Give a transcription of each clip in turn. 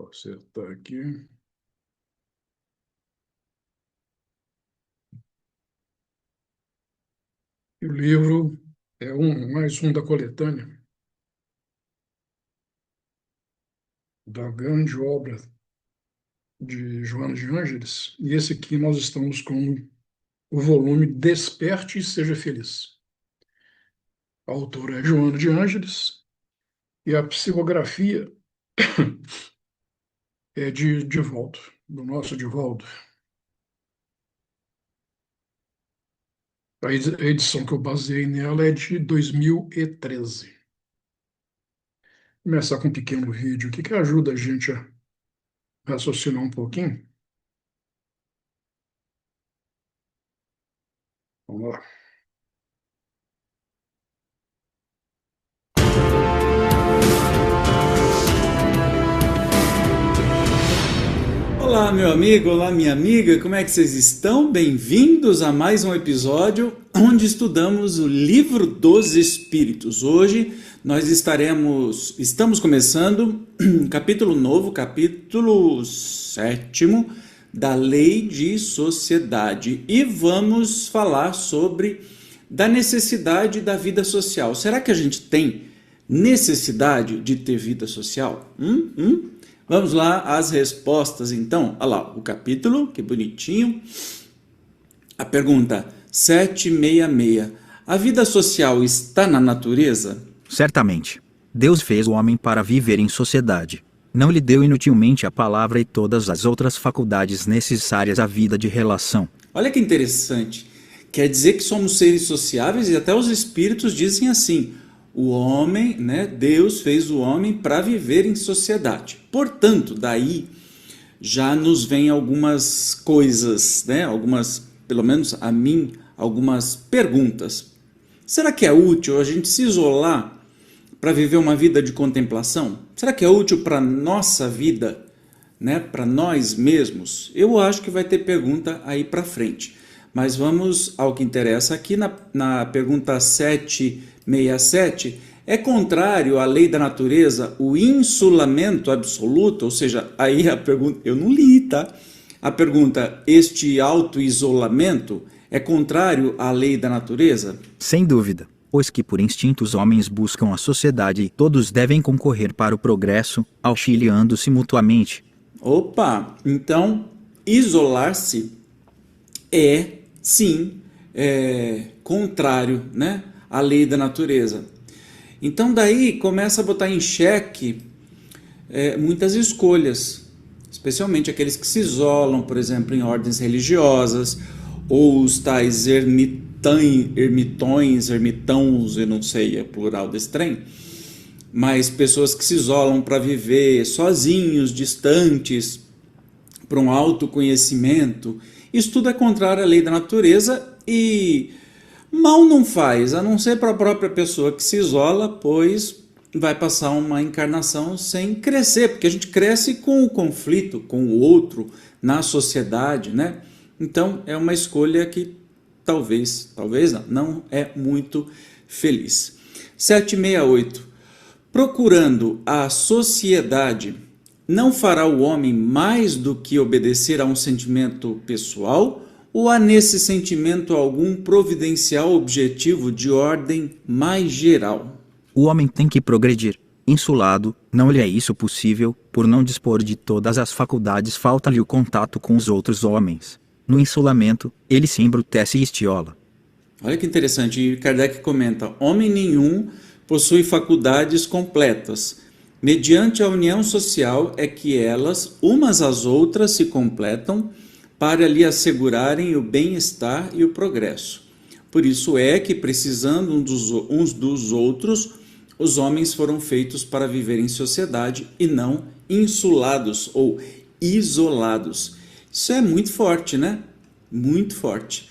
Vou acertar aqui. E o livro é mais um da coletânea da grande obra de Joana de Ângeles. E esse aqui nós estamos com o volume Desperte e Seja Feliz. A autora é Joana de Ângeles e a psicografia é de Divaldo, do nosso Divaldo. A edição que eu baseei nela é de 2013. Vou começar com um pequeno vídeo aqui que ajuda a gente a raciocinar um pouquinho. Vamos lá. Olá, meu amigo, olá, minha amiga, como é que vocês estão? Bem-vindos a mais um episódio onde estudamos o Livro dos Espíritos. Hoje nós estamos começando um capítulo novo, capítulo 7º da Lei de Sociedade, e vamos falar sobre da necessidade da vida social. Será que a gente tem necessidade de ter vida social? Vamos lá, as respostas então. Olha lá, o capítulo, que bonitinho. A pergunta 766. A vida social está na natureza? Certamente. Deus fez o homem para viver em sociedade. Não lhe deu inutilmente a palavra e todas as outras faculdades necessárias à vida de relação. Olha que interessante. Quer dizer que somos seres sociáveis e até os espíritos dizem assim: o homem, né, Deus fez o homem para viver em sociedade. Portanto, daí já nos vem algumas coisas, né, pelo menos a mim, algumas perguntas. Será que é útil a gente se isolar para viver uma vida de contemplação? Será que é útil para a nossa vida, né, para nós mesmos? Eu acho que vai ter pergunta aí para frente. Mas vamos ao que interessa. Aqui na pergunta 767, é contrário à lei da natureza o insulamento absoluto? Ou seja, aí a pergunta, eu não li, tá? A pergunta, este auto-isolamento é contrário à lei da natureza? Sem dúvida, pois que por instinto os homens buscam a sociedade e todos devem concorrer para o progresso, auxiliando-se mutuamente. Opa, então isolar-se é, sim, contrário, né, à lei da natureza. Então daí começa a botar em xeque muitas escolhas, especialmente aqueles que se isolam, por exemplo, em ordens religiosas, ou os tais ermitões, eu não sei, é plural desse trem, mas pessoas que se isolam para viver sozinhos, distantes, para um autoconhecimento. Isso tudo é contrário à lei da natureza e mal não faz, a não ser para a própria pessoa que se isola, pois vai passar uma encarnação sem crescer, porque a gente cresce com o conflito, com o outro, na sociedade, né? Então é uma escolha que talvez não é muito feliz. 768. Procurando a sociedade, não fará o homem mais do que obedecer a um sentimento pessoal ou há nesse sentimento algum providencial objetivo de ordem mais geral? O homem tem que progredir. Insulado, não lhe é isso possível, por não dispor de todas as faculdades falta-lhe o contato com os outros homens. No insulamento, ele se embrutece e estiola. Olha que interessante, e Kardec comenta: homem nenhum possui faculdades completas. Mediante a união social é que elas, umas às outras, se completam para lhe assegurarem o bem-estar e o progresso. Por isso é que, precisando uns dos outros, os homens foram feitos para viver em sociedade e não insulados ou isolados. Isso é muito forte, né? Muito forte.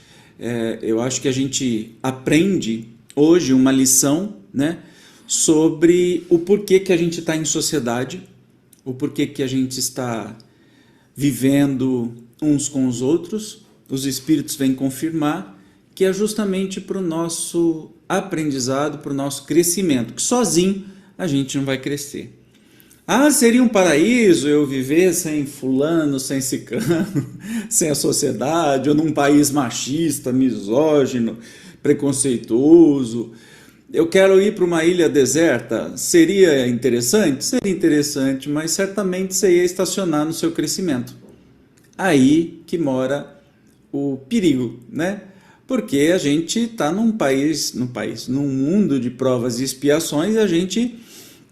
Eu acho que a gente aprende hoje uma lição, né, sobre o porquê que a gente está em sociedade, o porquê que a gente está vivendo uns com os outros. Os espíritos vêm confirmar que é justamente para o nosso aprendizado, para o nosso crescimento, que sozinho a gente não vai crescer. Ah, seria um paraíso eu viver sem fulano, sem ciclano, sem a sociedade, ou num país machista, misógino, preconceituoso. Eu quero ir para uma ilha deserta. Seria interessante? Seria interessante, mas certamente você ia estacionar no seu crescimento. Aí que mora o perigo, né? Porque a gente está num mundo de provas e expiações e a gente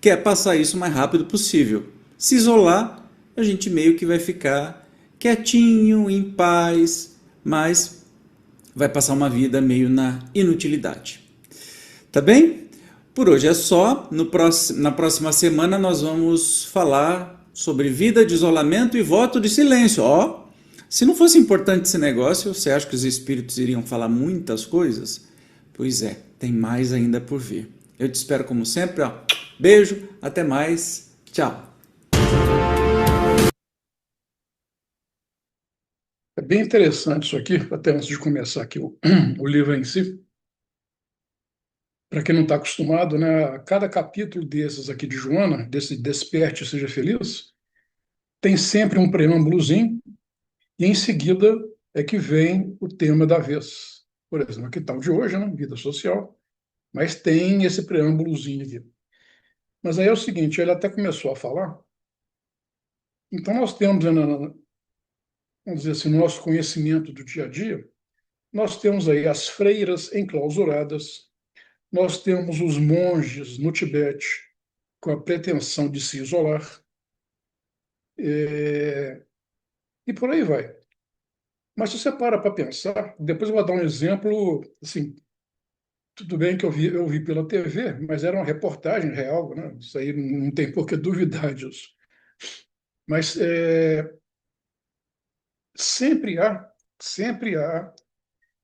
quer passar isso o mais rápido possível. Se isolar, a gente meio que vai ficar quietinho, em paz, mas vai passar uma vida meio na inutilidade. Tá bem? Por hoje é só. Na próxima semana nós vamos falar sobre vida de isolamento e voto de silêncio. Ó, se não fosse importante esse negócio, você acha que os espíritos iriam falar muitas coisas? Pois é, tem mais ainda por vir. Eu te espero como sempre, ó. Beijo, até mais. Tchau. É bem interessante isso aqui, até antes de começar aqui o livro em si. Para quem não está acostumado, né, cada capítulo desses aqui de Joana, desse Desperte e Seja Feliz, tem sempre um preâmbulozinho, e em seguida é que vem o tema da vez. Por exemplo, aqui está o de hoje, né, vida social, mas tem esse preâmbulozinho aqui. Mas aí é o seguinte, ele até começou a falar, então nós temos, né, vamos dizer assim, no nosso conhecimento do dia a dia, nós temos aí as freiras enclausuradas, nós temos os monges no Tibete com a pretensão de se isolar, é, e por aí vai. Mas se você para pensar, depois eu vou dar um exemplo, assim, tudo bem que eu vi pela TV, mas era uma reportagem real, né? Isso aí não tem por que duvidar disso. Mas sempre há, sempre há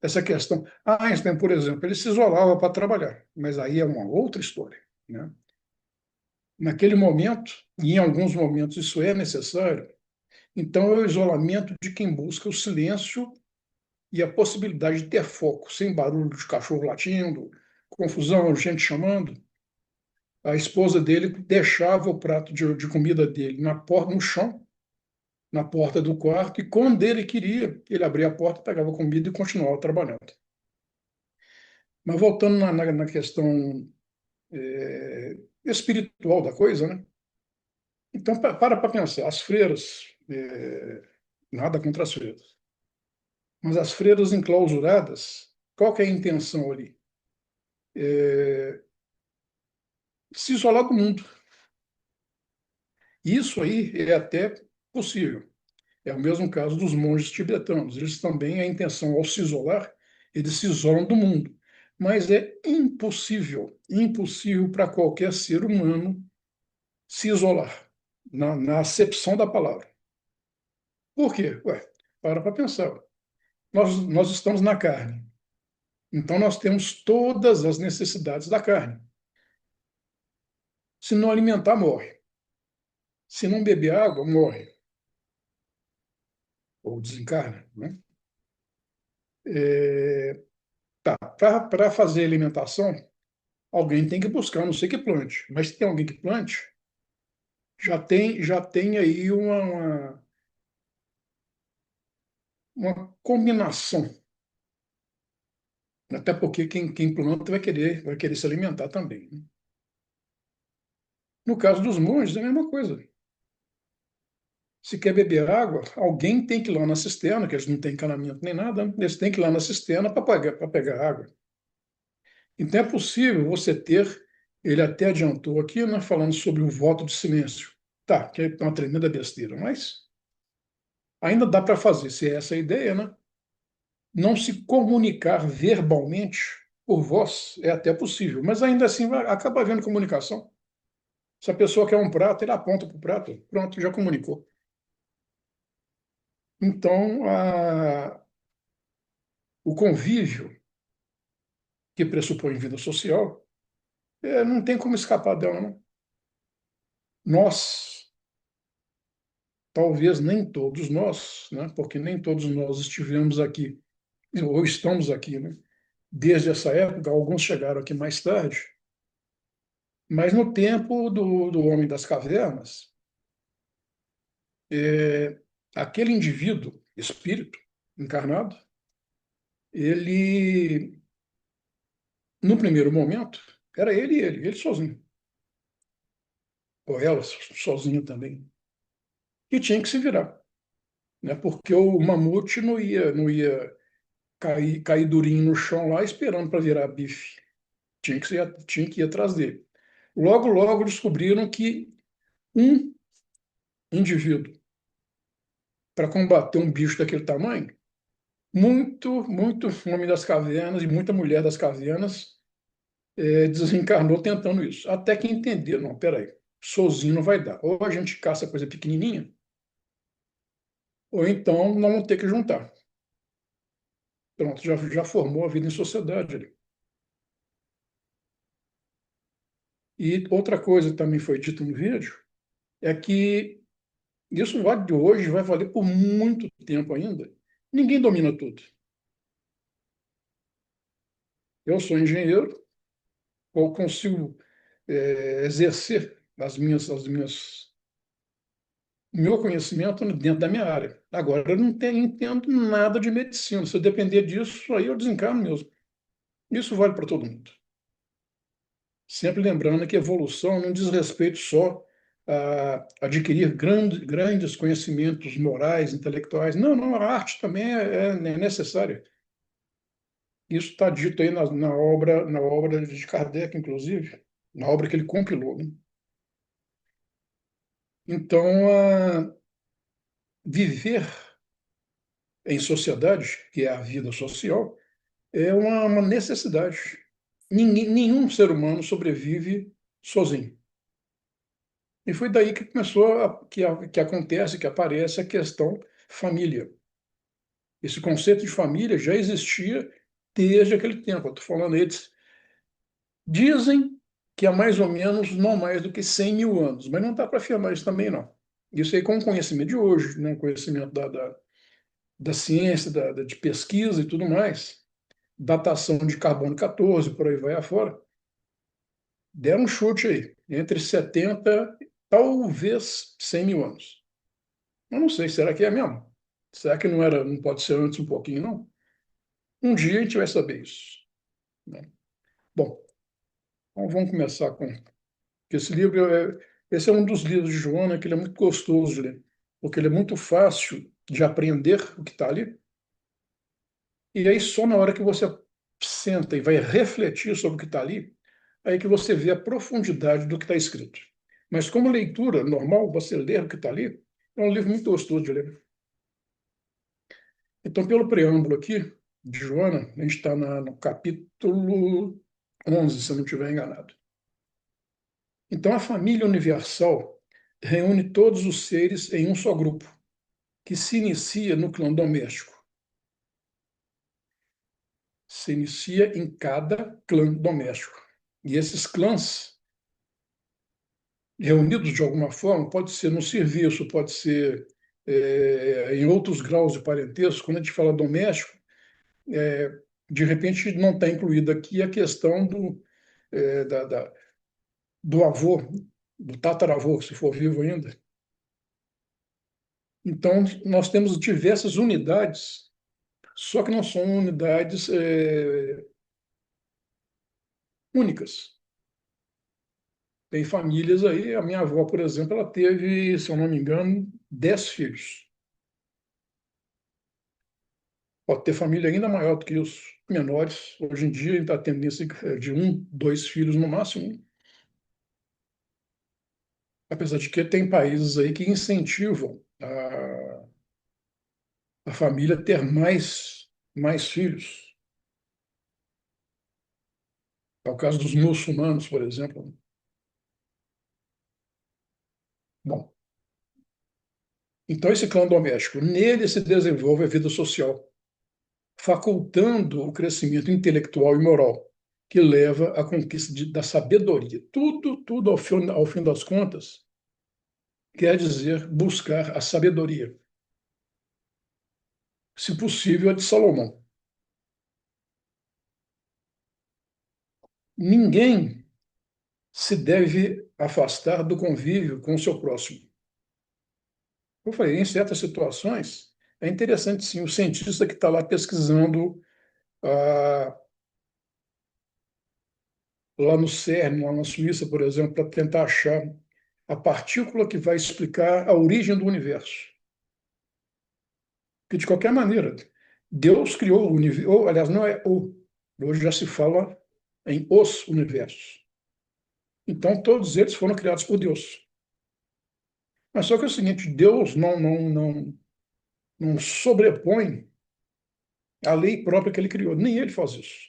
essa questão. Einstein, por exemplo, ele se isolava para trabalhar, mas aí é uma outra história, né? Naquele momento, e em alguns momentos isso é necessário, então é o isolamento de quem busca o silêncio e a possibilidade de ter foco, sem barulho de cachorro latindo, confusão, gente chamando. A esposa dele deixava o prato de comida dele na porta, no chão, na porta do quarto, e quando ele queria, ele abria a porta, pegava comida e continuava trabalhando. Mas voltando na questão espiritual da coisa, né? Então, para pensar, as freiras, nada contra as freiras, mas as freiras enclausuradas, qual que é a intenção ali? É, se isolar do mundo. Isso aí é até possível. É o mesmo caso dos monges tibetanos. Eles também, a intenção, ao se isolar, eles se isolam do mundo. Mas é impossível, impossível para qualquer ser humano se isolar, na acepção da palavra. Por quê? Ué, para pensar. Nós estamos na carne. Então, nós temos todas as necessidades da carne. Se não alimentar, morre. Se não beber água, morre. Ou desencarna, né? É, tá, para fazer alimentação, alguém tem que buscar, não sei que plante. Mas se tem alguém que plante, já tem aí uma combinação. Até porque quem planta vai querer se alimentar também, né? No caso dos monges, é a mesma coisa. Se quer beber água, alguém tem que ir lá na cisterna, que eles não têm encanamento nem nada, né? Eles têm que ir lá na cisterna para pegar água. Então é possível você ter, ele até adiantou aqui, né, falando sobre o voto de silêncio. Tá, que é uma tremenda besteira, mas ainda dá para fazer, se é essa a ideia, né? Não se comunicar verbalmente por voz é até possível, mas ainda assim vai acabar havendo comunicação. Se a pessoa quer um prato, ele aponta para o prato, pronto, já comunicou. Então, o convívio que pressupõe vida social, não tem como escapar dela, não. Nós, talvez nem todos nós, né, porque nem todos nós estivemos aqui, ou estamos aqui, né, desde essa época, alguns chegaram aqui mais tarde, Mas no tempo do Homem das Cavernas, é, aquele indivíduo, espírito encarnado, ele, no primeiro momento, era ele sozinho, ou ela sozinha também, e tinha que se virar, né? Porque o mamute não ia cair durinho no chão lá esperando para virar bife. Tinha que ir atrás dele. Logo, logo descobriram que um indivíduo, para combater um bicho daquele tamanho, muito homem das cavernas e muita mulher das cavernas desencarnou tentando isso. Até que entenderam, não, peraí, sozinho não vai dar. Ou a gente caça coisa pequenininha, ou então não vamos ter que juntar. Pronto, já formou a vida em sociedade ali. E outra coisa que também foi dito no vídeo é que isso vale de hoje, vai valer por muito tempo ainda. Ninguém domina tudo. Eu sou engenheiro, eu consigo exercer meu conhecimento dentro da minha área. Agora, eu não entendo nada de medicina. Se eu depender disso, aí eu desencarno mesmo. Isso vale para todo mundo. Sempre lembrando que evolução não diz respeito só a adquirir grandes conhecimentos morais, intelectuais. Não, não, a arte também é necessária. Isso está dito aí na obra de Kardec, inclusive, na obra que ele compilou, né? Então, viver em sociedade, que é a vida social, é uma necessidade. Nenhum ser humano sobrevive sozinho. E foi daí que começou, que acontece, que aparece a questão família. Esse conceito de família já existia desde aquele tempo. Eu estou falando, eles dizem que há mais ou menos não mais do que 100 mil anos, mas não dá para afirmar isso também, não. Isso aí com o conhecimento de hoje, né? Conhecimento da ciência, de pesquisa e tudo mais, datação de carbono 14, por aí vai afora, deram um chute aí, entre 70, talvez 100 mil anos. Eu não sei, será que é mesmo? Será que não pode ser antes um pouquinho, não? Um dia a gente vai saber isso, né? Bom, então vamos começar com esse livro. Esse é um dos livros de Joana que ele é muito gostoso de ler, porque ele é muito fácil de aprender o que está ali. E aí só na hora que você senta e vai refletir sobre o que está ali, aí que você vê a profundidade do que está escrito. Mas como leitura normal, você ler o que está ali, é um livro muito gostoso de ler. Então, pelo preâmbulo aqui de Joana, a gente está no capítulo 11, se eu não estiver enganado. Então, a família universal reúne todos os seres em um só grupo, que se inicia no clã doméstico. Se inicia em cada clã doméstico. E esses clãs, reunidos de alguma forma, pode ser no serviço, pode ser em outros graus de parentesco. Quando a gente fala doméstico, de repente não está incluída aqui a questão do avô, do tataravô, se for vivo ainda. Então, nós temos diversas unidades, só que não são unidades únicas. Tem famílias aí, a minha avó, por exemplo, ela teve, se eu não me engano, 10 filhos. Pode ter família ainda maior do que os menores. Hoje em dia, a tendência é de um, dois filhos no máximo. Apesar de que tem países aí que incentivam a família a ter mais filhos. É o caso dos muçulmanos, por exemplo. Bom, então esse clã doméstico, nele se desenvolve a vida social, facultando o crescimento intelectual e moral, que leva à conquista da sabedoria. Tudo ao fim das contas, quer dizer buscar a sabedoria, se possível, a de Salomão. Ninguém se deve afastar do convívio com o seu próximo. Eu falei, em certas situações, é interessante sim, o cientista que está lá pesquisando ah, lá no CERN, lá na Suíça, por exemplo, para tentar achar a partícula que vai explicar a origem do universo. Porque, de qualquer maneira, Deus criou o universo, ou, aliás, não é o, hoje já se fala em os universos. Então, todos eles foram criados por Deus. Mas só que é o seguinte, Deus não sobrepõe a lei própria que ele criou, nem ele faz isso.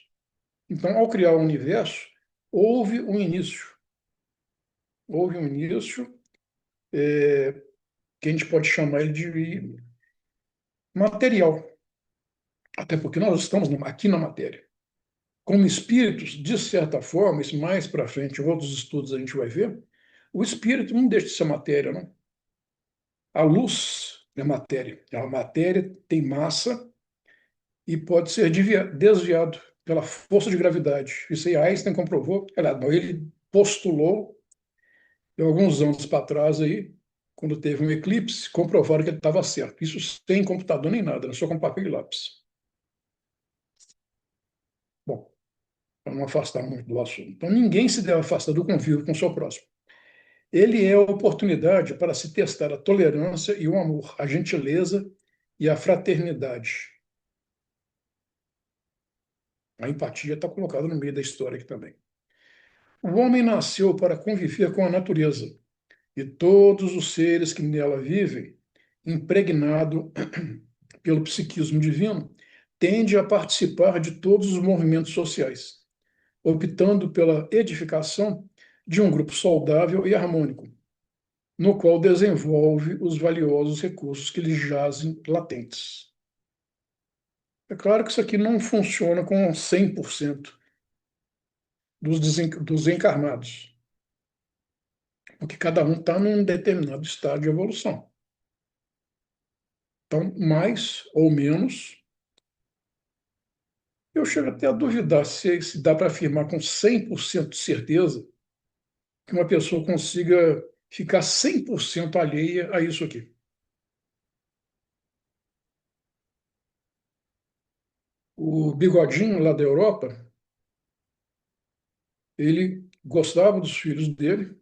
Então, ao criar o universo, houve um início. Houve um início que a gente pode chamar ele de material, até porque nós estamos aqui na matéria. Como espíritos, de certa forma, isso mais para frente, em outros estudos a gente vai ver, o espírito não deixa de ser matéria, não. A luz é matéria. A matéria tem massa e pode ser desviado pela força de gravidade. Isso aí Einstein comprovou. Ele postulou, alguns anos para trás, aí, quando teve um eclipse, comprovaram que ele estava certo. Isso sem computador nem nada, só com papel e lápis. Bom, para não afastar muito do assunto. Então, ninguém se deve afastar do convívio com o seu próximo. Ele é a oportunidade para se testar a tolerância e o amor, a gentileza e a fraternidade. A empatia está colocada no meio da história aqui também. O homem nasceu para conviver com a natureza e todos os seres que nela vivem, impregnado pelo psiquismo divino, tende a participar de todos os movimentos sociais, optando pela edificação de um grupo saudável e harmônico, no qual desenvolve os valiosos recursos que lhe jazem latentes. É claro que isso aqui não funciona com 100% dos encarnados, porque cada um está num determinado estado de evolução. Então, mais ou menos, eu chego até a duvidar se dá para afirmar com 100% de certeza que uma pessoa consiga ficar 100% alheia a isso aqui. O Bigodinho, lá da Europa, ele gostava dos filhos dele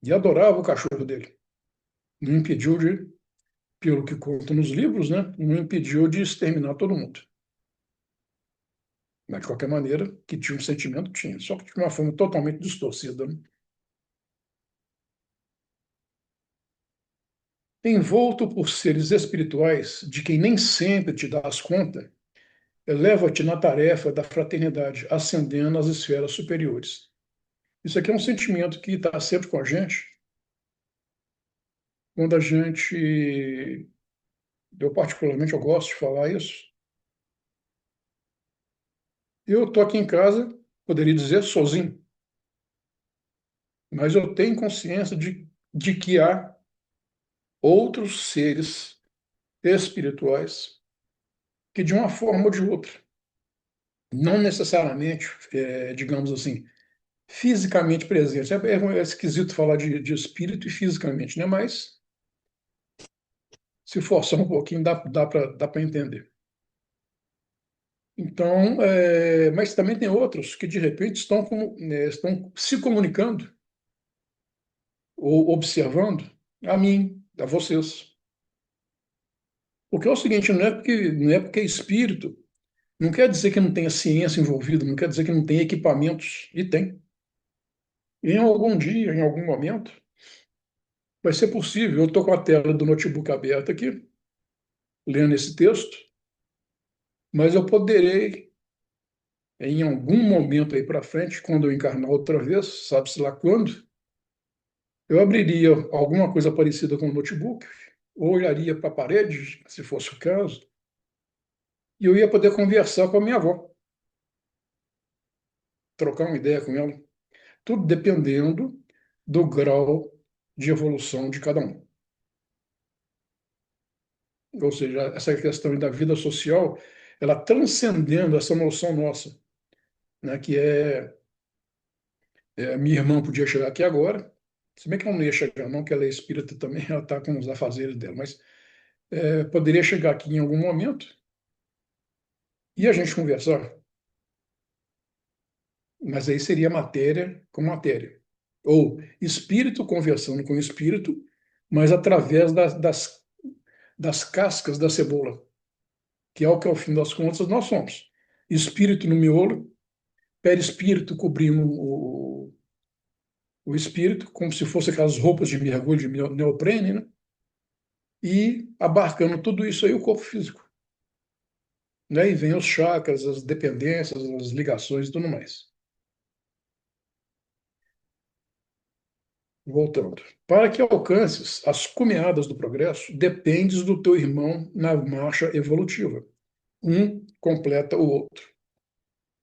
e adorava o cachorro dele. Não impediu de, pelo que conta nos livros, né, não impediu de exterminar todo mundo. Mas, de qualquer maneira, que tinha um sentimento, tinha, só que de uma forma totalmente distorcida. Né? Envolto por seres espirituais de quem nem sempre te dás conta, eleva-te na tarefa da fraternidade, ascendendo às esferas superiores. Isso aqui é um sentimento que está sempre com a gente, quando a gente, eu particularmente, eu gosto de falar isso. Eu estou aqui em casa, poderia dizer sozinho, mas eu tenho consciência de que há outros seres espirituais que, de uma forma ou de outra, não necessariamente, digamos assim, fisicamente presentes. É esquisito falar de espírito e fisicamente, né? Mas se forçar um pouquinho, dá para entender. Então, mas também tem outros que de repente estão se comunicando ou observando a mim, a vocês. Porque é o seguinte, não é porque é espírito, não quer dizer que não tenha ciência envolvida, não quer dizer que não tem equipamentos, e tem. Em algum dia, em algum momento, vai ser possível. Eu estou com a tela do notebook aberta aqui, lendo esse texto, mas eu poderei, em algum momento aí para frente, quando eu encarnar outra vez, sabe-se lá quando, eu abriria alguma coisa parecida com o notebook, ou olharia para a parede, se fosse o caso, e eu ia poder conversar com a minha avó, trocar uma ideia com ela, tudo dependendo do grau de evolução de cada um. Ou seja, essa questão da vida social, ela transcendendo essa noção nossa, né, que é Minha irmã podia chegar aqui agora, se bem que ela não ia chegar, não, que ela é espírita também, ela está com os afazeres dela, mas poderia chegar aqui em algum momento e a gente conversar, mas aí seria matéria com matéria. Ou espírito conversando com espírito, mas através das cascas da cebola, que é o que, ao fim das contas, nós somos. Espírito no miolo, perispírito cobrindo o espírito, como se fosse aquelas roupas de mergulho de neoprene, né? E abarcando tudo isso aí o corpo físico. Né? E vem os chakras, as dependências, as ligações e tudo mais. Voltando. Para que alcances as cumeadas do progresso, dependes do teu irmão na marcha evolutiva. Um completa o outro.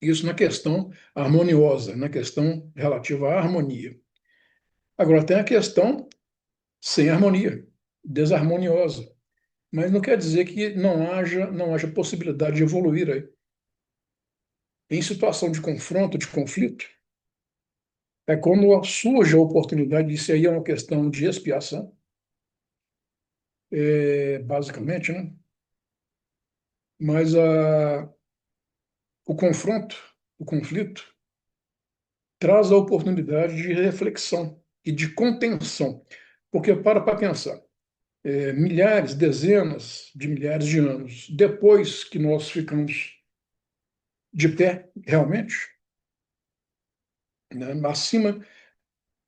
Isso na questão harmoniosa, na questão relativa à harmonia. Agora, tem a questão sem harmonia, desarmoniosa. Mas não quer dizer que não haja possibilidade de evoluir aí. Em situação de confronto, de conflito, é quando surge a oportunidade, isso aí é uma questão de expiação, basicamente, né? Mas o confronto, o conflito, traz a oportunidade de reflexão e de contenção. Porque para pensar, milhares, dezenas de milhares de anos depois que nós ficamos de pé, realmente, né, acima,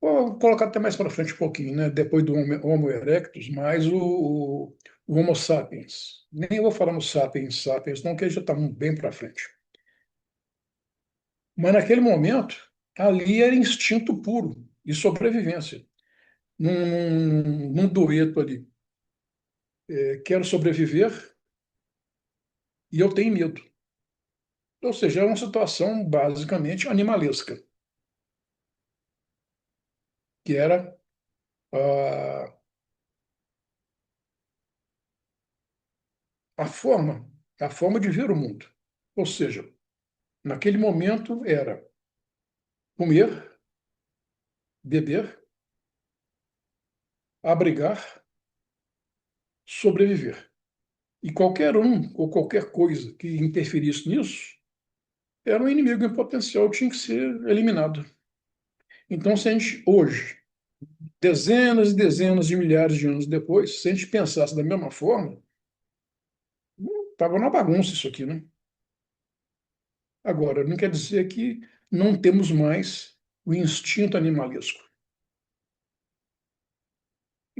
vou colocar até mais para frente um pouquinho, né, depois do Homo erectus, mais o Homo sapiens. Nem vou falar no sapiens, sapiens, não, que ele já está bem para frente. Mas naquele momento, ali era instinto puro de sobrevivência. Num dueto ali. Quero sobreviver e eu tenho medo. Ou seja, é uma situação basicamente animalesca, que era a, a forma, a forma de ver o mundo. Ou seja, naquele momento era comer, beber, abrigar, sobreviver. E qualquer um ou qualquer coisa que interferisse nisso era um inimigo em potencial, tinha que ser eliminado. Então, se a gente hoje, dezenas e dezenas de milhares de anos depois, se a gente pensasse da mesma forma, estava uma bagunça isso aqui, né? Agora, não quer dizer que não temos mais o instinto animalesco.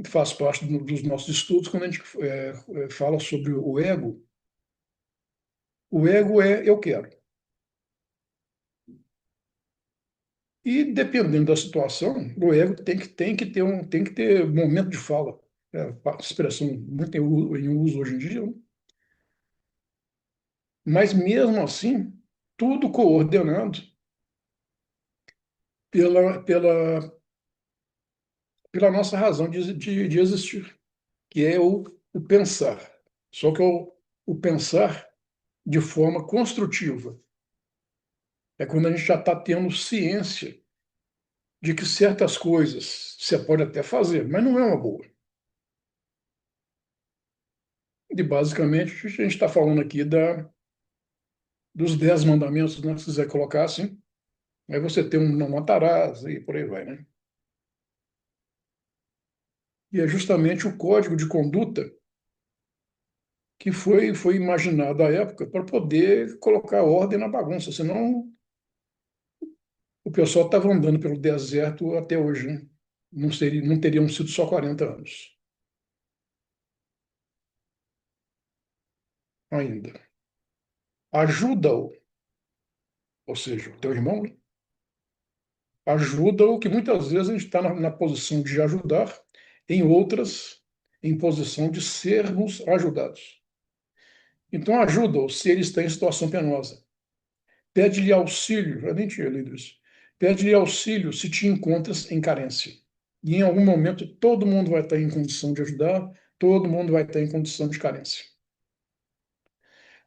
Faz parte dos nossos estudos quando a gente fala sobre o ego. O ego é eu quero. E dependendo da situação, o ego tem que ter momento de fala. A expressão muito em uso hoje em dia, né? Mas mesmo assim, tudo coordenado pela nossa razão de existir, que é o pensar. Só que o pensar de forma construtiva. É quando a gente já está tendo ciência de que certas coisas você pode até fazer, mas não é uma boa. E basicamente a gente está falando aqui dos 10 mandamentos, né? Se quiser colocar assim, aí você tem um não matarás e por aí vai, né? E é justamente o código de conduta que foi imaginado à época para poder colocar ordem na bagunça, senão o pessoal estava andando pelo deserto até hoje, né? Não teriam sido só 40 anos ainda. Ajuda-o, ou seja, o teu irmão, né? Ajuda-o, que muitas vezes a gente está na posição de ajudar, em outras, em posição de sermos ajudados. Então, ajuda-o se ele está em situação penosa. Pede-lhe auxílio, eu nem tinha lido isso. Pede-lhe auxílio se te encontras em carência. E em algum momento todo mundo vai estar em condição de ajudar, todo mundo vai estar em condição de carência.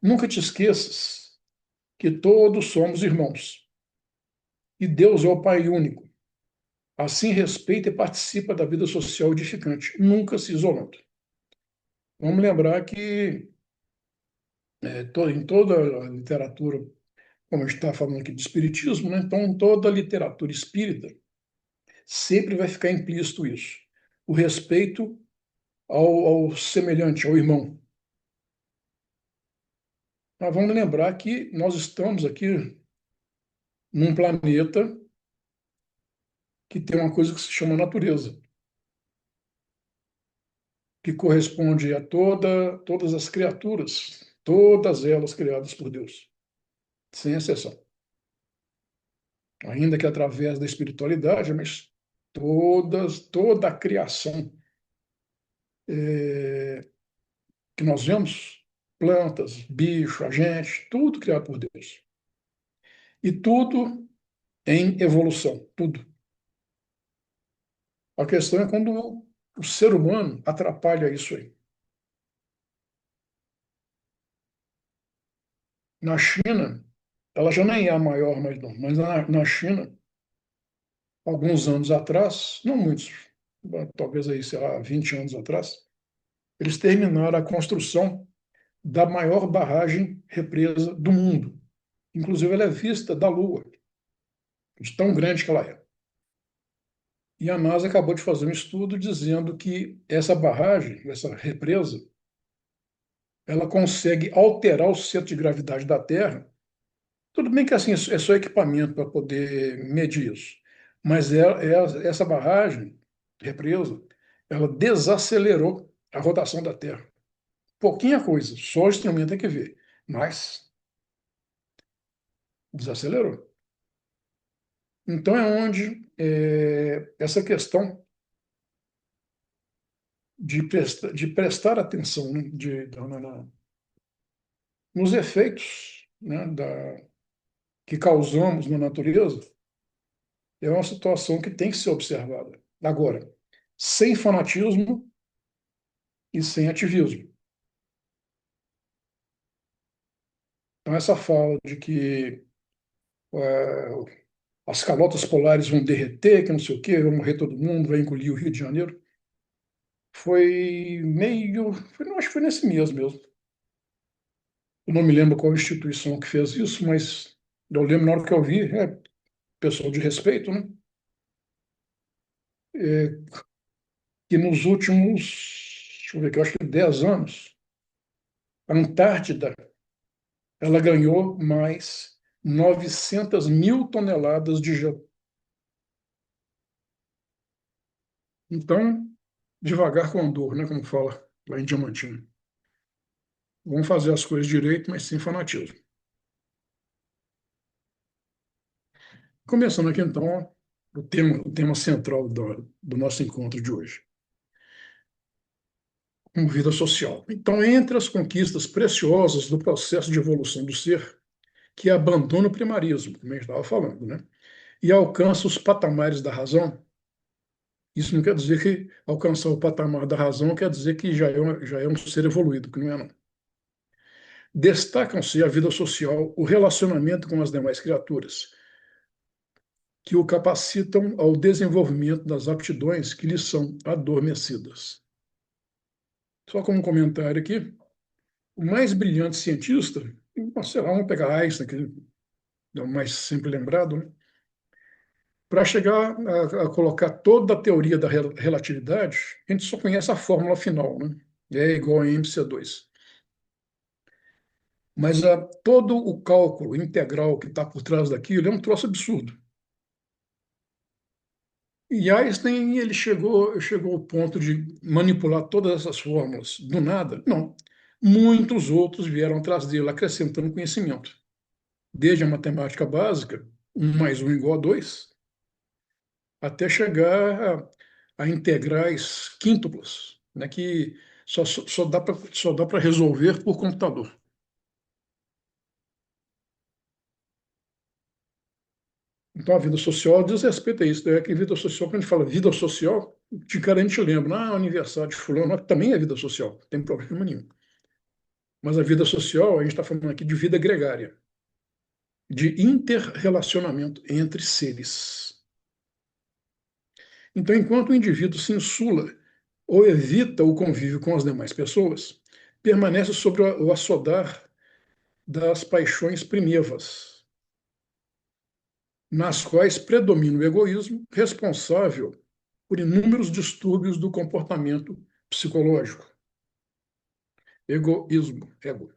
Nunca te esqueças que todos somos irmãos. E Deus é o Pai único. Assim respeita e participa da vida social edificante, nunca se isolando. Vamos lembrar que em toda a literatura, como a gente está falando aqui de espiritismo, né? Então, em toda a literatura espírita, sempre vai ficar implícito isso. O respeito ao semelhante, ao irmão. Mas vamos lembrar que nós estamos aqui num planeta que tem uma coisa que se chama natureza, que corresponde a todas as criaturas, todas elas criadas por Deus, sem exceção. Ainda que através da espiritualidade, mas toda a criação que nós vemos, plantas, bicho, a gente, tudo criado por Deus. E tudo em evolução, tudo. A questão é quando o ser humano atrapalha isso aí. Na China, ela já nem é a maior mais não, mas na China, alguns anos atrás, não muitos, talvez aí, sei lá, 20 anos atrás, eles terminaram a construção da maior barragem represa do mundo. Inclusive, ela é vista da Lua, de tão grande que ela é. E a NASA acabou de fazer um estudo dizendo que essa barragem, essa represa, ela consegue alterar o centro de gravidade da Terra. Tudo bem que assim é só equipamento para poder medir isso, mas essa barragem, represa, ela desacelerou a rotação da Terra. Pouquinha coisa, só o instrumento tem que ver, mas desacelerou. Então é onde essa questão de prestar atenção, né, nos efeitos, né, que causamos na natureza, é uma situação que tem que ser observada. Agora, sem fanatismo e sem ativismo. Então, essa fala de que é, as calotas polares vão derreter, que não sei o quê, vai morrer todo mundo, vai engolir o Rio de Janeiro, não, acho que foi nesse mês mesmo. Eu não me lembro qual instituição que fez isso, mas eu lembro na hora que eu vi, pessoal de respeito, né? É, que nos últimos, deixa eu ver aqui, eu acho que 10 anos, a Antártida, ela ganhou mais 900 mil toneladas de gelo. Então, devagar com andor, né, como fala lá em Diamantina. Vamos fazer as coisas direito, mas sem fanatismo. Começando aqui, então, o tema central do nosso encontro de hoje, com vida social. Então, entre as conquistas preciosas do processo de evolução do ser, que abandona o primarismo, como a gente estava falando, né, e alcança os patamares da razão, isso não quer dizer que alcançar o patamar da razão quer dizer que já é um ser evoluído, que não é, não. Destacam-se a vida social, o relacionamento com as demais criaturas, que o capacitam ao desenvolvimento das aptidões que lhes são adormecidas. Só como um comentário aqui, o mais brilhante cientista, sei lá, vamos pegar Einstein, que é o mais sempre lembrado, né? Para chegar a colocar toda a teoria da relatividade, a gente só conhece a fórmula final, né? É igual a mc2. Mas todo o cálculo integral que está por trás daquilo é um troço absurdo. E Einstein, ele chegou ao ponto de manipular todas essas fórmulas do nada? Não. Muitos outros vieram atrás dele, acrescentando conhecimento. Desde a matemática básica, 1 mais 1 igual a 2, até chegar a integrais quíntuplas, né, que só dá para resolver por computador. Então, a vida social diz respeito a isso. É que vida social, quando a gente fala vida social, de cara a gente lembra, aniversário de fulano, também é vida social, não tem problema nenhum. Mas a vida social, a gente está falando aqui de vida gregária, de interrelacionamento entre seres. Então, enquanto o indivíduo se insula ou evita o convívio com as demais pessoas, permanece sobre o açodar das paixões primevas, nas quais predomina o egoísmo, responsável por inúmeros distúrbios do comportamento psicológico. Egoísmo, ego.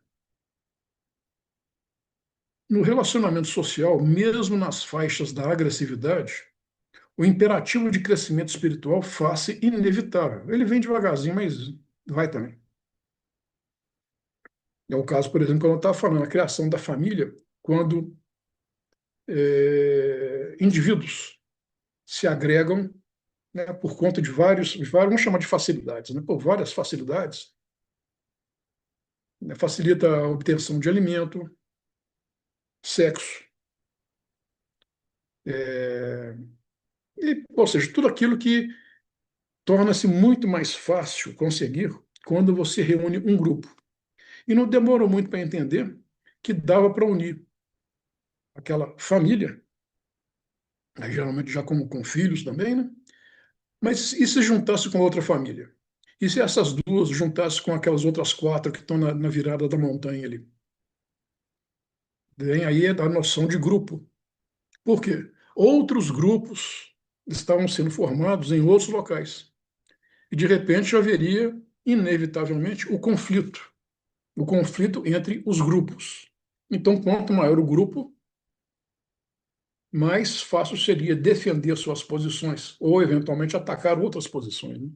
No relacionamento social, mesmo nas faixas da agressividade, o imperativo de crescimento espiritual faz-se inevitável. Ele vem devagarzinho, mas vai também. É o caso, por exemplo, quando eu estava falando, a criação da família, quando indivíduos se agregam, né, por conta de vamos chamar de facilidades, né, por várias facilidades, né, facilita a obtenção de alimento, sexo, é, ou seja, tudo aquilo que torna-se muito mais fácil conseguir quando você reúne um grupo. E não demorou muito para entender que dava para unir aquela família, aí, geralmente já como com filhos também, né? Mas e se juntasse com outra família? E se essas duas juntassem com aquelas outras quatro que estão na virada da montanha ali? Vem aí a noção de grupo. Por quê? Outros grupos estavam sendo formados em outros locais. E, de repente, haveria, inevitavelmente, o conflito entre os grupos. Então, quanto maior o grupo, mais fácil seria defender suas posições ou, eventualmente, atacar outras posições, né?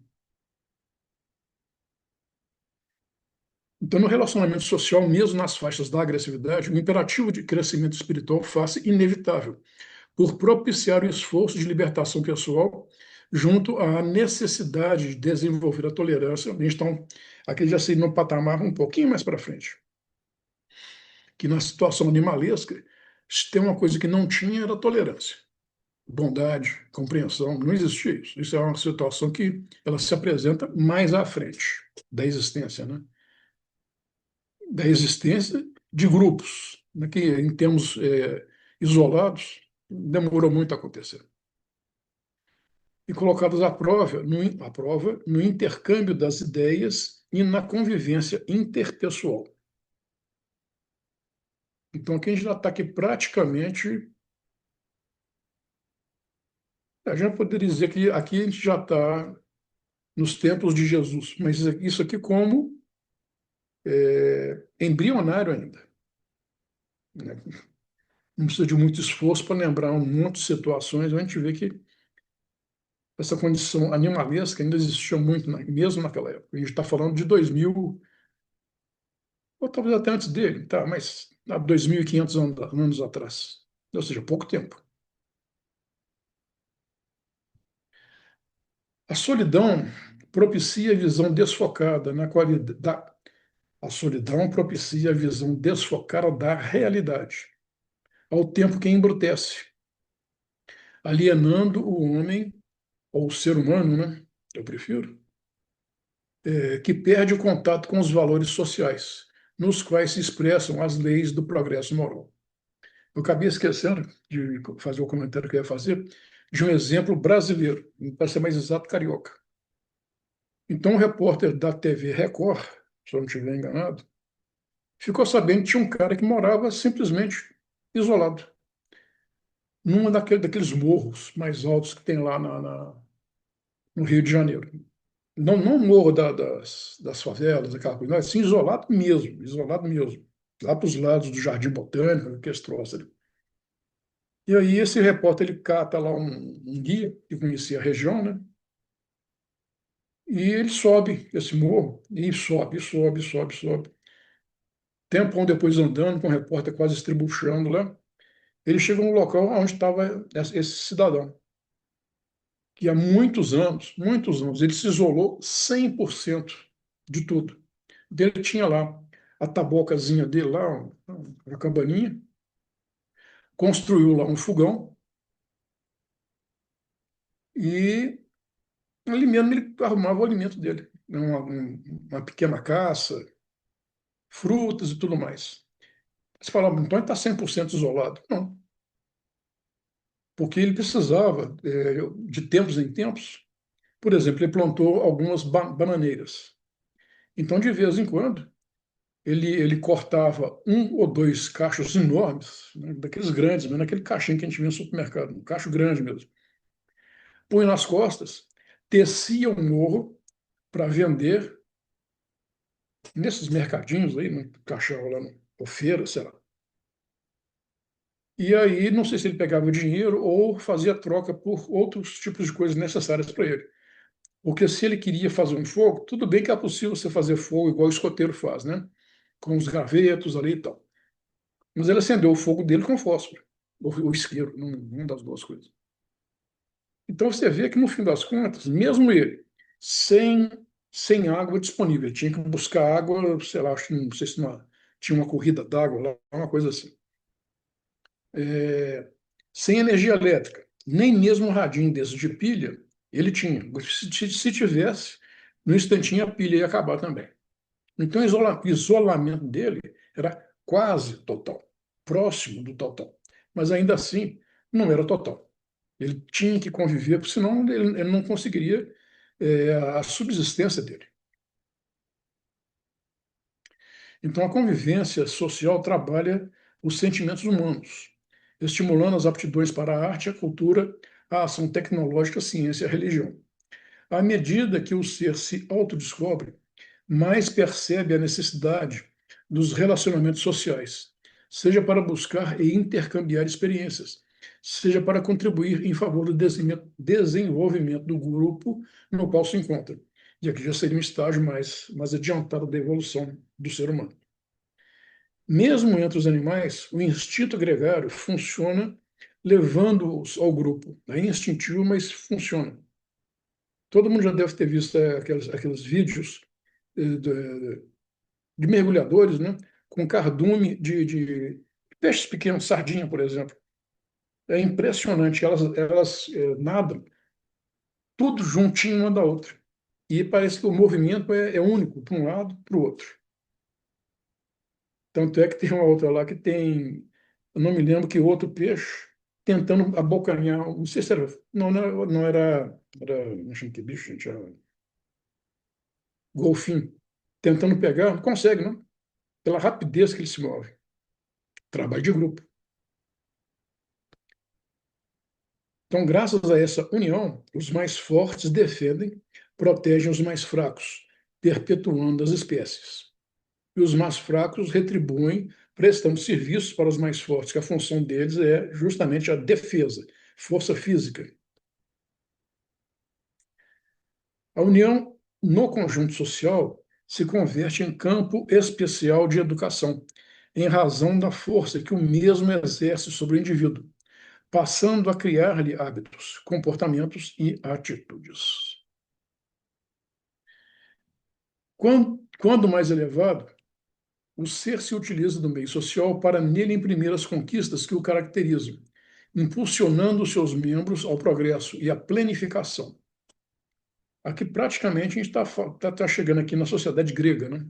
Então, no relacionamento social, mesmo nas faixas da agressividade, o imperativo de crescimento espiritual faz-se inevitável, por propiciar o esforço de libertação pessoal junto à necessidade de desenvolver a tolerância. Então, aqui já seria no patamar um pouquinho mais para frente, que na situação animalesca, se tem uma coisa que não tinha era tolerância, bondade, compreensão, não existia isso. Isso é uma situação que ela se apresenta mais à frente da existência, né? Da existência de grupos, né, que em termos isolados demorou muito a acontecer. E colocados à prova no intercâmbio das ideias e na convivência interpessoal. Então, aqui a gente já está aqui praticamente. A gente poderia dizer que aqui a gente já está nos tempos de Jesus, mas isso aqui como embrionário ainda, né? Não precisa de muito esforço para lembrar um monte de situações, a gente vê que essa condição animalesca ainda existia muito, mesmo naquela época. A gente está falando de 2000, ou talvez até antes dele, tá? Mas há 2.500 anos atrás, ou seja, pouco tempo. A solidão propicia a visão desfocada na qualidade. A solidão propicia a visão desfocada da realidade, ao tempo que embrutece, alienando o homem, ou o ser humano, né? Eu prefiro, que perde o contato com os valores sociais, nos quais se expressam as leis do progresso moral. Eu acabei esquecendo de fazer o comentário que eu ia fazer de um exemplo brasileiro, para ser mais exato, carioca. Então, um repórter da TV Record, se eu não estiver enganado, ficou sabendo que tinha um cara que morava simplesmente isolado, num daqueles morros mais altos que tem lá no Rio de Janeiro. Não morro das favelas, aquela coisa, mas assim, isolado mesmo, lá para os lados do Jardim Botânico, que é esse troço ali. E aí esse repórter, ele cata lá um guia que conhecia a região, né? E ele sobe esse morro, e sobe. Tempão depois andando, com o repórter quase estribuchando lá, ele chega no local onde estava esse cidadão, que há muitos anos, ele se isolou 100% de tudo. Ele tinha lá a tabocazinha dele lá, uma cabaninha, construiu lá um fogão e ali mesmo ele arrumava o alimento dele, uma pequena caça, frutas e tudo mais. Você falava, então ele está 100% isolado. Não, porque ele precisava, de tempos em tempos, Por exemplo, ele plantou algumas bananeiras. Então, de vez em quando, ele cortava um ou dois cachos enormes, né, daqueles grandes, mas naquele caixinho que a gente vê no supermercado, um cacho grande mesmo. Punha nas costas, tecia um morro para vender nesses mercadinhos aí, no caixão lá, ou feira, sei lá. E aí, não sei se ele pegava o dinheiro ou fazia troca por outros tipos de coisas necessárias para ele. Porque se ele queria fazer um fogo, tudo bem que é possível você fazer fogo igual o escoteiro faz, né? Com os gravetos ali e tal. Mas ele acendeu o fogo dele com fósforo, ou isqueiro, uma das duas coisas. Então você vê que no fim das contas, mesmo ele, sem, sem água disponível, ele tinha que buscar água, sei lá, não sei se tinha uma corrida d'água lá, uma coisa assim. É, sem energia elétrica, nem mesmo um radinho desse de pilha, ele tinha. Se tivesse, no instantinho a pilha ia acabar também. Então o isolamento dele era quase total, próximo do total. Mas ainda assim, não era total. Ele tinha que conviver, porque senão ele não conseguiria a subsistência dele. Então, a convivência social trabalha os sentimentos humanos, estimulando as aptidões para a arte, a cultura, a ação tecnológica, a ciência e a religião. À medida que o ser se autodescobre, mais percebe a necessidade dos relacionamentos sociais, seja para buscar e intercambiar experiências, seja para contribuir em favor do desenvolvimento do grupo no qual se encontra. E aqui já seria um estágio mais adiantado da evolução do ser humano. Mesmo entre os animais, o instinto gregário funciona levando-os ao grupo. É instintivo, mas funciona. Todo mundo já deve ter visto aqueles vídeos de mergulhadores, né, com cardume de peixes pequenos, sardinha, por exemplo. É impressionante, elas nadam tudo juntinho uma da outra. E parece que o movimento é único, para um lado, para o outro. Tanto é que tem uma outra lá que tem, eu não me lembro que outro peixe, tentando abocanhar, não sei se era, não chama que bicho, gente, era golfinho, tentando pegar, não consegue, não, pela rapidez que ele se move. Trabalho de grupo. Então, graças a essa união, os mais fortes defendem, protegem os mais fracos, perpetuando as espécies. E os mais fracos retribuem, prestando serviços para os mais fortes, que a função deles é justamente a defesa, força física. A união no conjunto social se converte em campo especial de educação, em razão da força que o mesmo exerce sobre o indivíduo, passando a criar-lhe hábitos, comportamentos e atitudes. Quando mais elevado, o ser se utiliza do meio social para nele imprimir as conquistas que o caracterizam, impulsionando os seus membros ao progresso e à planificação. Aqui, praticamente, a gente está chegando aqui na sociedade grega, né?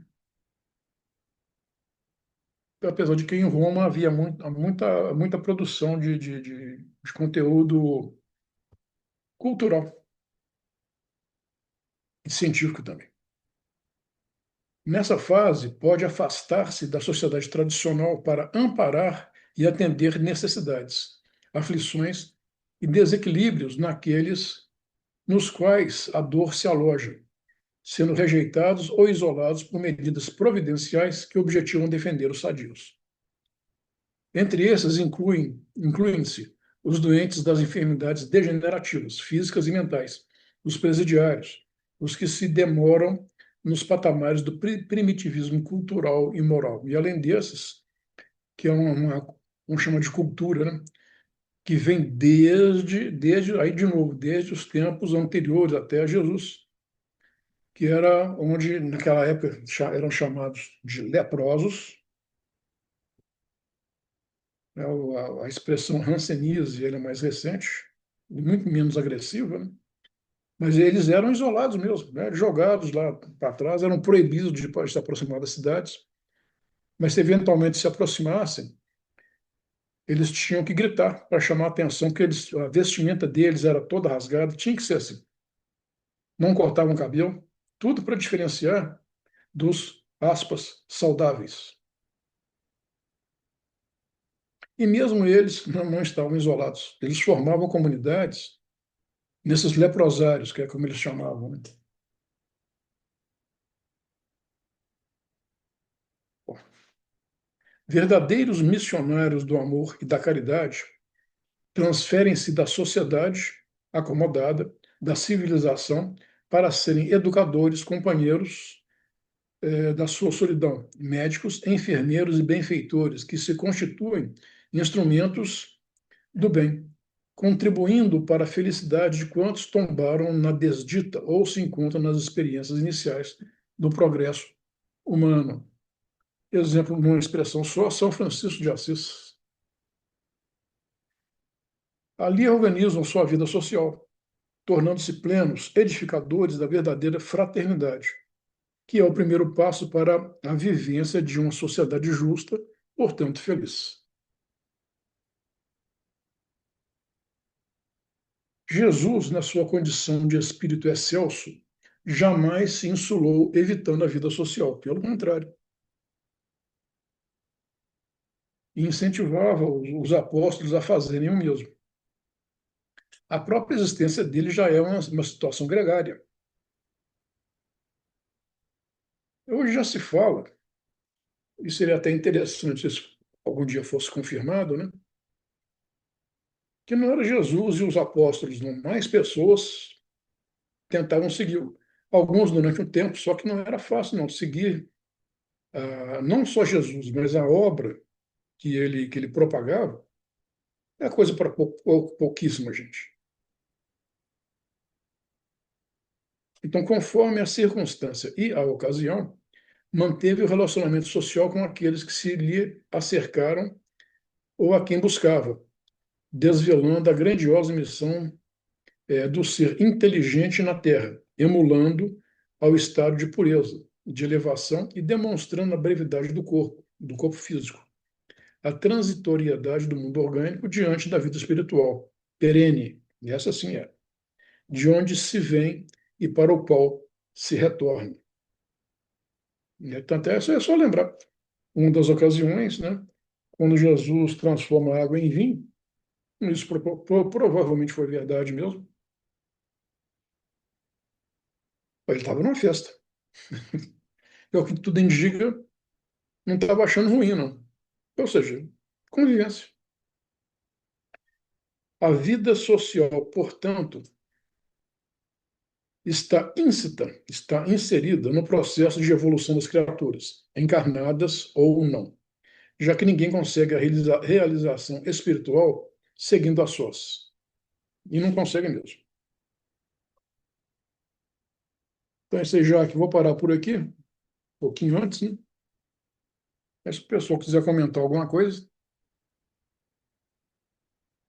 Apesar de que em Roma havia muita produção de conteúdo cultural e científico também. Nessa fase, pode afastar-se da sociedade tradicional para amparar e atender necessidades, aflições e desequilíbrios naqueles nos quais a dor se aloja, sendo rejeitados ou isolados por medidas providenciais que objetivam defender os sadios. Entre esses incluem-se os doentes das enfermidades degenerativas, físicas e mentais, os presidiários, os que se demoram nos patamares do primitivismo cultural e moral. E além desses, que é vamos chamar de cultura, né? Que vem aí de novo, desde os tempos anteriores até Jesus, que era onde, naquela época, eram chamados de leprosos, né? A expressão hanseníase, ele é mais recente, muito menos agressiva, né? Mas eles eram isolados mesmo, né? Jogados lá para trás, eram proibidos de se aproximar das cidades, mas se eventualmente se aproximassem, eles tinham que gritar para chamar a atenção, porque a vestimenta deles era toda rasgada, tinha que ser assim. não cortavam cabelo, tudo para diferenciar dos, aspas, saudáveis. E mesmo eles não estavam isolados. Eles formavam comunidades nesses leprosários, que é como eles chamavam, né? Verdadeiros missionários do amor e da caridade transferem-se da sociedade acomodada, da civilização, para serem educadores, companheiros da sua solidão, médicos, enfermeiros e benfeitores, que se constituem instrumentos do bem, contribuindo para a felicidade de quantos tombaram na desdita ou se encontram nas experiências iniciais do progresso humano. Exemplo, numa expressão só, São Francisco de Assis. Ali organizam sua vida social, tornando-se plenos edificadores da verdadeira fraternidade, que é o primeiro passo para a vivência de uma sociedade justa, portanto feliz. Jesus, na sua condição de espírito excelso, jamais se insulou evitando a vida social, pelo contrário. E incentivava os apóstolos a fazerem o mesmo. A própria existência dele já é uma situação gregária. Hoje já se fala, e seria até interessante se algum dia fosse confirmado, né? Que não era Jesus e os apóstolos, não, mais pessoas tentavam segui-lo. Alguns durante um tempo, só que não era fácil não seguir não só Jesus, mas a obra que ele propagava, é coisa para pouquíssima gente. Então, conforme a circunstância e a ocasião, manteve o relacionamento social com aqueles que se lhe acercaram ou a quem buscava, desvelando a grandiosa missão do ser inteligente na Terra, emulando ao estado de pureza, de elevação e demonstrando a brevidade do corpo físico, a transitoriedade do mundo orgânico diante da vida espiritual, perene, e essa sim é, de onde se vem e para o qual se retorna. Então, é só lembrar, uma das ocasiões, né, quando Jesus transforma a água em vinho, isso provavelmente foi verdade mesmo, ele estava numa festa. É o que tudo indica, não estava achando ruim, não. Ou seja, convivência. A vida social, portanto, está íncita, está inserida no processo de evolução das criaturas, encarnadas ou não, já que ninguém consegue a realização espiritual seguindo a sós. E não consegue mesmo. Então, isso aí, já que vou parar por aqui, um pouquinho antes, né? Mas se o pessoal quiser comentar alguma coisa,